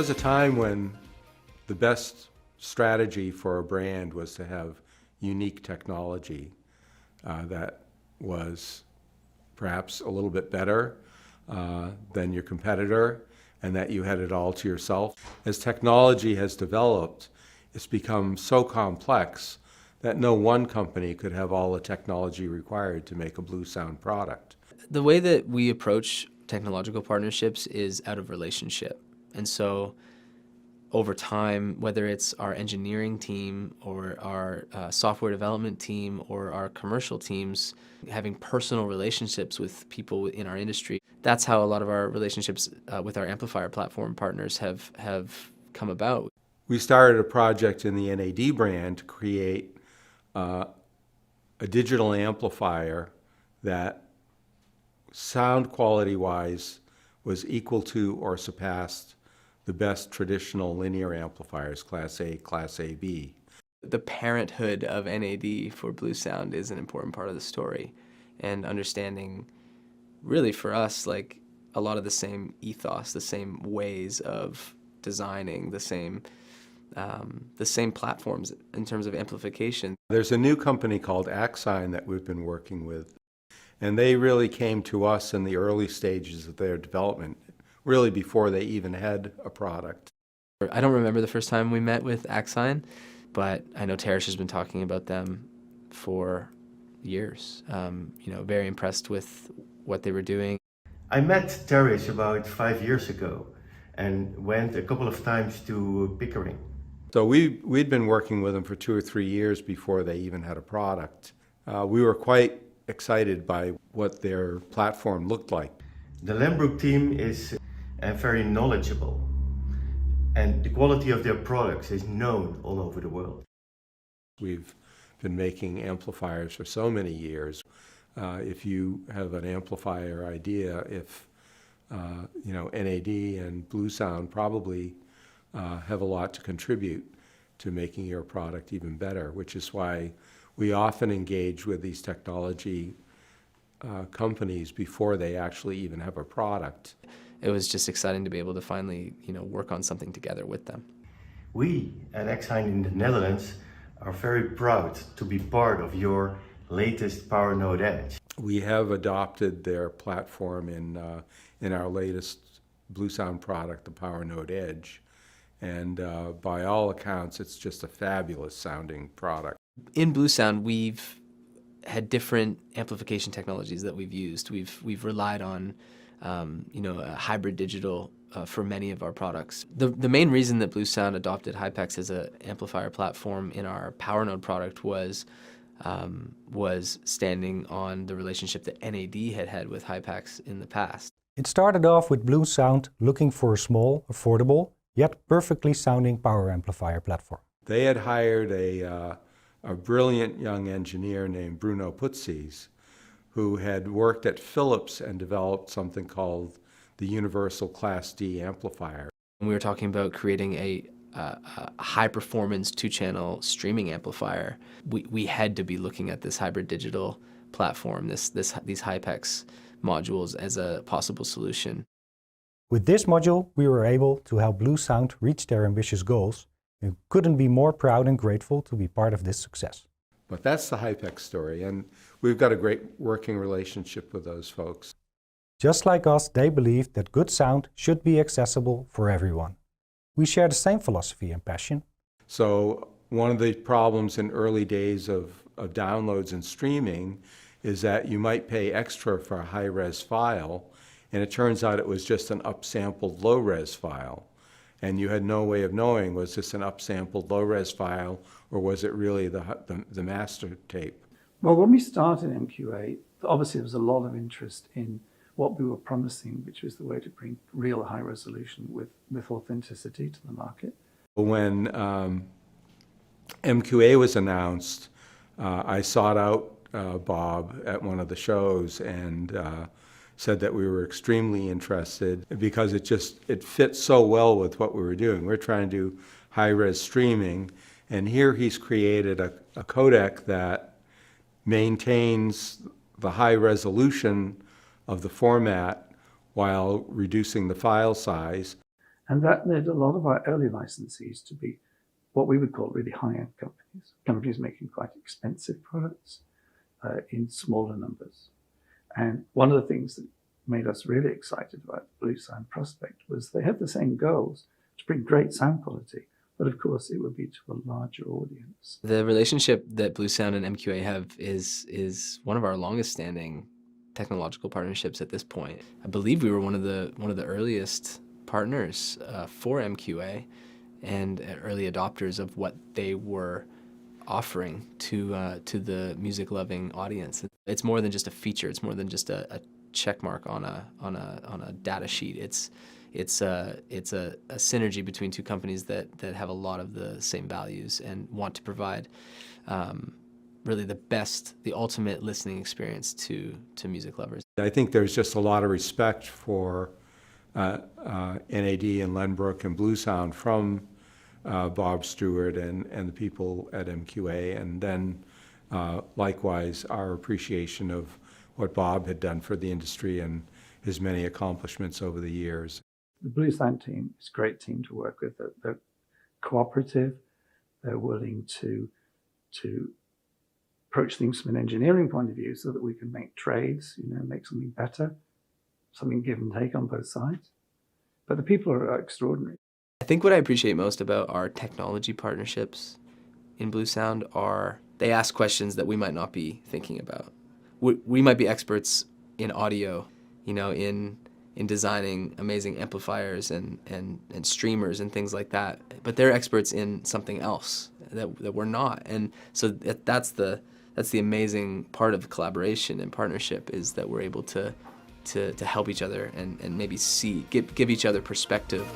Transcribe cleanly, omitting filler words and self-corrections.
was a time when the best strategy for a brand was to have unique technology that was perhaps a little bit better than your competitor, and that you had it all to yourself. As technology has developed, it's become so complex that no one company could have all the technology required to make a Bluesound product. The way that we approach technological partnerships is out of relationship. And so over time, whether it's our engineering team or our software development team or our commercial teams, having personal relationships with people in our industry, that's how a lot of our relationships with our amplifier platform partners have come about. We started a project in the NAD brand to create a digital amplifier that sound quality-wise was equal to or surpassed the best traditional linear amplifiers, Class A, Class AB. The parenthood of NAD for Bluesound is an important part of the story, and understanding, really for us, like a lot of the same ethos, the same ways of designing, the same platforms in terms of amplification. There's a new company called Axign that we've been working with, and they really came to us in the early stages of their development, really before they even had a product. I don't remember the first time we met with Axign, but I know Teresh has been talking about them for years. Very impressed with what they were doing. I met Teresh about 5 years ago and went a couple of times to Pickering. So we'd been working with them for 2 or 3 years before they even had a product. We were quite excited by what their platform looked like. The Lambrook team is very knowledgeable, and the quality of their products is known all over the world. We've been making amplifiers for so many years. If you have an amplifier idea, if NAD and Bluesound probably have a lot to contribute to making your product even better, which is why we often engage with these technology companies before they actually even have a product. It was just exciting to be able to finally, work on something together with them. We at Axign in the Netherlands are very proud to be part of your latest Power Node Edge. We have adopted their platform in our latest Bluesound product, the Power Node Edge, and by all accounts, it's just a fabulous sounding product. In Bluesound, we've had different amplification technologies that we've used. We've relied on a hybrid digital for many of our products. The main reason that Bluesound adopted HypeX as an amplifier platform in our Power Node product was standing on the relationship that NAD had with HypeX in the past. It started off with Bluesound looking for a small, affordable, yet perfectly sounding power amplifier platform. They had hired a brilliant young engineer named Bruno Putzis, who had worked at Philips and developed something called the Universal Class D amplifier. We were talking about creating a high-performance two-channel streaming amplifier. We had to be looking at this hybrid digital platform, these HypeX modules, as a possible solution. With this module, we were able to help Bluesound reach their ambitious goals, and couldn't be more proud and grateful to be part of this success. But that's the HypeX story, and we've got a great working relationship with those folks. Just like us, they believe that good sound should be accessible for everyone. We share the same philosophy and passion. So one of the problems in early days of downloads and streaming is that you might pay extra for a high-res file, and it turns out it was just an upsampled low-res file. And you had no way of knowing, was this an upsampled low-res file, or was it really the master tape? Well, when we started MQA, obviously there was a lot of interest in what we were promising, which was the way to bring real high resolution with authenticity to the market. When MQA was announced, I sought out Bob at one of the shows and said that we were extremely interested because it fit so well with what we were doing. We're trying to do high-res streaming, and here he's created a codec that maintains the high resolution of the format while reducing the file size. And that led a lot of our early licensees to be what we would call really high-end companies making quite expensive products in smaller numbers. And one of the things that made us really excited about the Bluesound prospect was they had the same goals to bring great sound quality, but of course it would be to a larger audience. The relationship that Bluesound and MQA have is one of our longest standing technological partnerships at this point. I believe we were one of the earliest partners for MQA and early adopters of what they were offering to the music-loving audience. It's more than just a feature. It's more than just a check mark on a data sheet. It's a synergy between two companies that have a lot of the same values and want to provide really the ultimate listening experience to music lovers. I think there's just a lot of respect for NAD and Lenbrook and Bluesound from Bob Stewart and the people at MQA, and then likewise our appreciation of what Bob had done for the industry and his many accomplishments over the years. The Bluesound team is a great team to work with. They're cooperative. They're willing to approach things from an engineering point of view so that we can make trades, make something better, something give and take on both sides. But the people are extraordinary. I think what I appreciate most about our technology partnerships in Bluesound are they ask questions that we might not be thinking about. We might be experts in audio, in designing amazing amplifiers and streamers and things like that, but they're experts in something else that we're not. And so that's the amazing part of the collaboration and partnership, is that we're able to help each other and maybe give each other perspective.